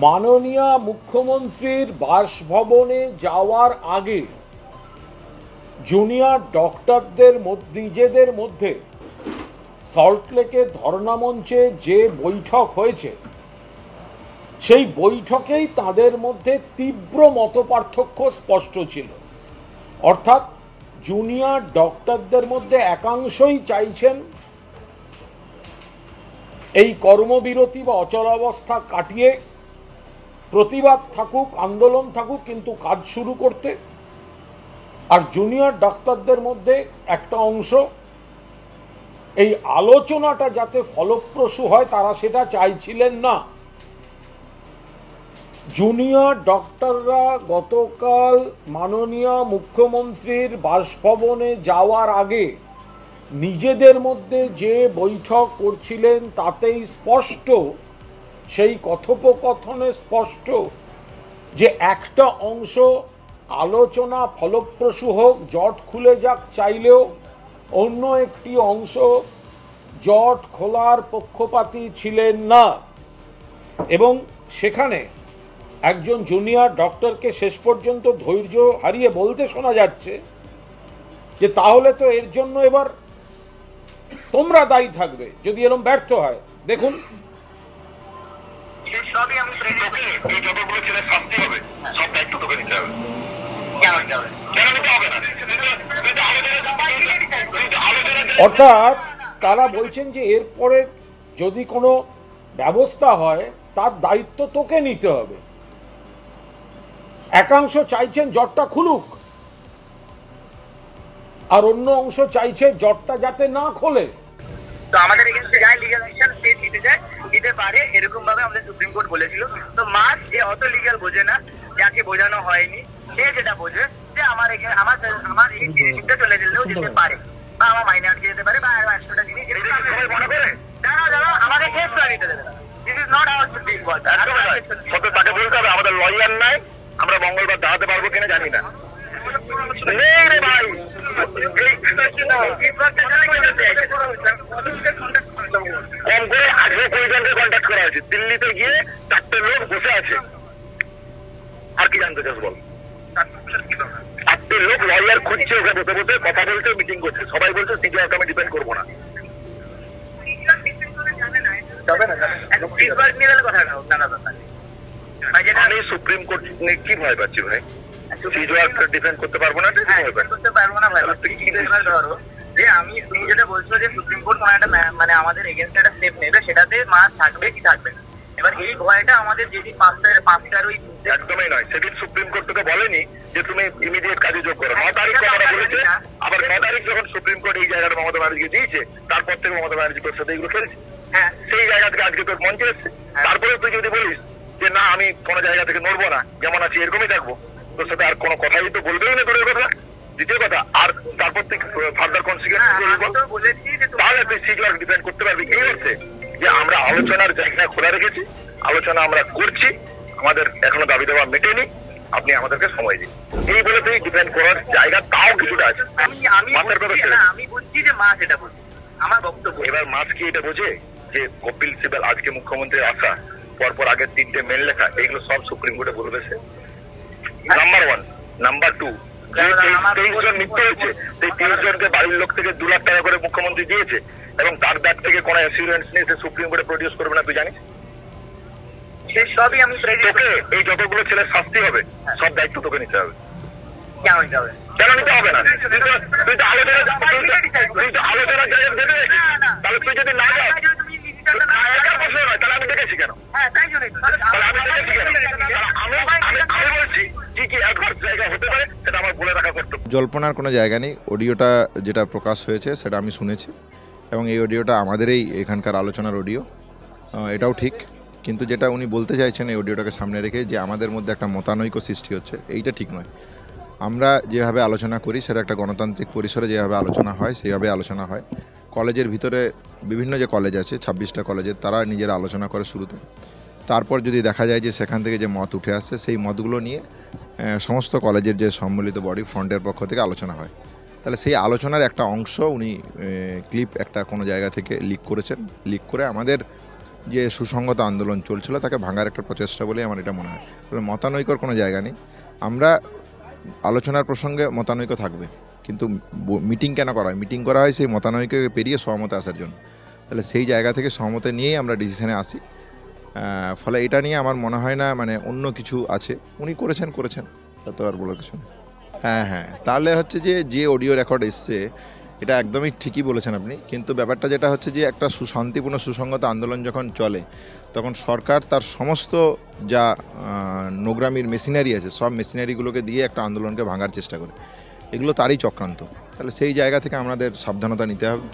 মাননীয় মুখ্যমন্ত্রীর বাসভবনে যাওয়ার আগে জুনিয়র ডক্টরদের নিজেদের মধ্যে সল্টলেকের ধর্ণা মঞ্চে যে বৈঠক হয়েছে সেই বৈঠকেই তাদের মধ্যে তীব্র মতপার্থক্য স্পষ্ট ছিল। অর্থাৎ জুনিয়র ডক্টরদের মধ্যে একাংশই চাইছেন এই কর্মবিরতি বা অচলাবস্থা কাটিয়ে প্রতিবাদ থাকুক, আন্দোলন থাকুক, কিন্তু কাজ শুরু করতে। আর জুনিয়র ডাক্তারদের মধ্যে একটা অংশ এই আলোচনাটা যাতে ফলপ্রসূ হয় তারা সেটা চাইছিলেন না। জুনিয়র ডক্টররা গতকাল মাননীয় মুখ্যমন্ত্রীর বাসভবনে যাওয়ার আগে নিজেদের মধ্যে যে বৈঠক করছিলেন তাতেই স্পষ্ট, সেই কথোপকথনে স্পষ্ট যে একটা অংশ আলোচনা ফলপ্রসূ হোক, জট খুলে যাক চাইলেও অন্য একটি অংশ জট খোলার পক্ষপাতী ছিলেন না। এবং সেখানে একজন জুনিয়র ডক্টরকে শেষ পর্যন্ত ধৈর্য হারিয়ে বলতে শোনা যাচ্ছে যে তাহলে তো এর জন্য এবার তোমরা দায়ী থাকবে যদি এরকম ব্যর্থ হয়। দেখুন, অর্থাৎ তারা বলছেন যে এরপরে যদি কোনো ব্যবস্থা হয় তার দায়িত্ব তোকে নিতে হবে। একাংশ চাইছেন জটটা খুলুক, আর অন্য অংশ চাইছে জটটা যাতে না খোলে। তো আমাদের এগেইনস্টে যাই লিগ্যাল অ্যাকশন স্টেট নিতে যায়, নিতে পারে, এরকম ভাবে আমাদের সুপ্রিম কোর্ট বলেছিল। তো মাস যে অত লিগ্যাল বোঝে না, যাকে বোঝানো হয়নি সে যেটা বোঝে যে আমার এই জিনিসটা চলে গেলেও যেতে পারে, বা আমার মাইনে আটকে যেতে পারে, বা 100টা জিনিস মনে করে যারা আমাদের কেস করে নিতে দেবে। This is not our supreme court. তাকে বলতে হবে আমাদের লয়ার নাই, আমরা মঙ্গলবার দাঁড়াতে পারবো কিনা জানি না। দিল্লিতে গিয়ে 4টে লোক বসে আছে, আর কি জানতে চাস বল? 4টে লোক লয়ার খুঁজছে, ওকে বসে বসে কথা বলছে, মিটিং করছে, সবাই বলছে সিজিআরকে আমি ডিপেন্ড করবো না। আমি সুপ্রিম কোর্ট কি ভয় পাচ্ছি ভাই? ডিফেন্ড করতে পারবো না, করতে পারবো না ভাই। ধরো যে তুমি যেটা বলছো যে সুপ্রিম কোর্ট কোনো একটা মানে আমাদের এগেইনস্ট একটা স্টেপ নেবে, সেটাতে মাস থাকবে কি থাকবে না। এবার এই ভয়টা আমাদের যেদিন 5টার ওই একদমই নয়, সেদিন সুপ্রিম কোর্ট তোকে বলেনি যে তুমি ইমিডিয়েট কাজে যোগ করো। 9 তারিখ কথা বলেছে, আবার 9 তারিখ যখন সুপ্রিম কোর্ট এই জায়গাটা মমতা ব্যানার্জিকে দিয়েছে, তারপর থেকে মমতা ব্যানার্জি তোর সাথে এগুলো খেলছে। হ্যাঁ, সেই জায়গা থেকে আজকে তোর মঞ্চে এসছে। তারপরে তুই যদি বলিস যে না আমি কোনো জায়গা থেকে নড়বো না, যেমন আছি এরকমই থাকবো, তোর সাথে আর কোনো কথাই তো বলবেই না তোর কথা। দ্বিতীয় কথা, আর তারপর তুই ফার্দার কনসিকুয়েন্স তাহলে তুই সিজিআর ডিপেন্ড করতে পারবি। এই হচ্ছে যে আমরা আলোচনার জায়গা খোলা রেখেছি, আলোচনা আমরা করছি, আমাদের এখনো দাবি দেওয়া মেটেনি, আপনি আমাদেরকে সময় দিন। এই বলে তুই ডিপেন্ড করার জায়গা তাও কিছুটা আছে। আমি বলছি যে মাস এটা বলছি, আমার বক্তব্য। এবার মাস কি এটা বোঝে যে কপিল সিবাল আজকে মুখ্যমন্ত্রীর আসা পরপর আগের 3টে মেল লেখা, এগুলো সব সুপ্রিম কোর্টে বলবে সে? নাম্বার 1। নাম্বার 2, 23 জন মৃত্যু হয়েছে, সেই 23 জনকে বাড়ির লোক থেকে 2 লাখ টাকা করে মুখ্যমন্ত্রী দিয়েছে, এবং তার ব্যাগ থেকে কোনো অ্যাসিউরেন্স নিয়ে সে সুপ্রিম কোর্টে প্রডিউস করবে না, তুই জানিস? সবই আমি তোকে এই যতগুলো ছেলের শাস্তি হবে সব দায়িত্ব তোকে নিতে হবে। কেন নিতে হবে? কেন নিতে হবে না? তুই তো আলোচনার জায়গা দেবে, তাহলে তুই যদি না যাস তাহলে আমি দেখেছি কেন? আমি বলছি কি কি অ্যাডভান্স জায়গা হতে পারে সেটা আমার বলে রাখা কর্তব্য। জল্পনার কোনো জায়গা নেই। অডিওটা যেটা প্রকাশ হয়েছে সেটা আমি শুনেছি, এবং এই অডিওটা আমাদেরই এখানকার আলোচনার অডিও, এটাও ঠিক। কিন্তু যেটা উনি বলতে চাইছেন এই অডিওটাকে সামনে রেখে যে আমাদের মধ্যে একটা মতানৈক্য সৃষ্টি হচ্ছে, এইটা ঠিক নয়। আমরা যেভাবে আলোচনা করি সেটা একটা গণতান্ত্রিক পরিসরে যেভাবে আলোচনা হয় সেইভাবে আলোচনা হয়। কলেজের ভিতরে বিভিন্ন যে কলেজ আছে 26টা কলেজের, তারা নিজেরা আলোচনা করে শুরুতে, তারপর যদি দেখা যায় যে সেখান থেকে যে মত উঠে আসছে সেই মতগুলো নিয়ে সমস্ত কলেজের যে সম্মিলিত বডি ফ্রন্টের পক্ষ থেকে আলোচনা হয়। তাহলে সেই আলোচনার একটা অংশ উনি ক্লিপ একটা কোনো জায়গা থেকে লিক করেছেন, লিক করে আমাদের যে সুসংগত আন্দোলন চলছিল তাকে ভাঙার একটা প্রচেষ্টা বলে আমার এটা মনে হয়। তবে মতানৈক্যর কোনো জায়গা নেই। আমরা আলোচনার প্রসঙ্গে মতানৈক্য থাকবে, কিন্তু মিটিং কেন করা হয়? মিটিং করা হয় সেই মতানৈক্যকে পেরিয়ে সহমতে আসার জন্য। তাহলে সেই জায়গা থেকে সহমতে নিয়েই আমরা ডিসিশনে আসি। ফলে এটা নিয়ে আমার মনে হয় না মানে অন্য কিছু আছে। উনি করেছেন তাতে আর বলার কিছু নেই। হ্যাঁ, তাহলে হচ্ছে যে অডিও রেকর্ড এসছে এটা একদমই ঠিকই বলেছেন আপনি, কিন্তু ব্যাপারটা যেটা হচ্ছে যে একটা শান্তিপূর্ণ সুসংগত আন্দোলন যখন চলে তখন সরকার তার সমস্ত যা নোংরামির মেশিনারি আছে সব মেশিনারিগুলোকে দিয়ে একটা আন্দোলনকে ভাঙার চেষ্টা করে। এগুলো তারই চক্রান্ত। তাহলে সেই জায়গা থেকে আমাদের সাবধানতা নিতে হবে।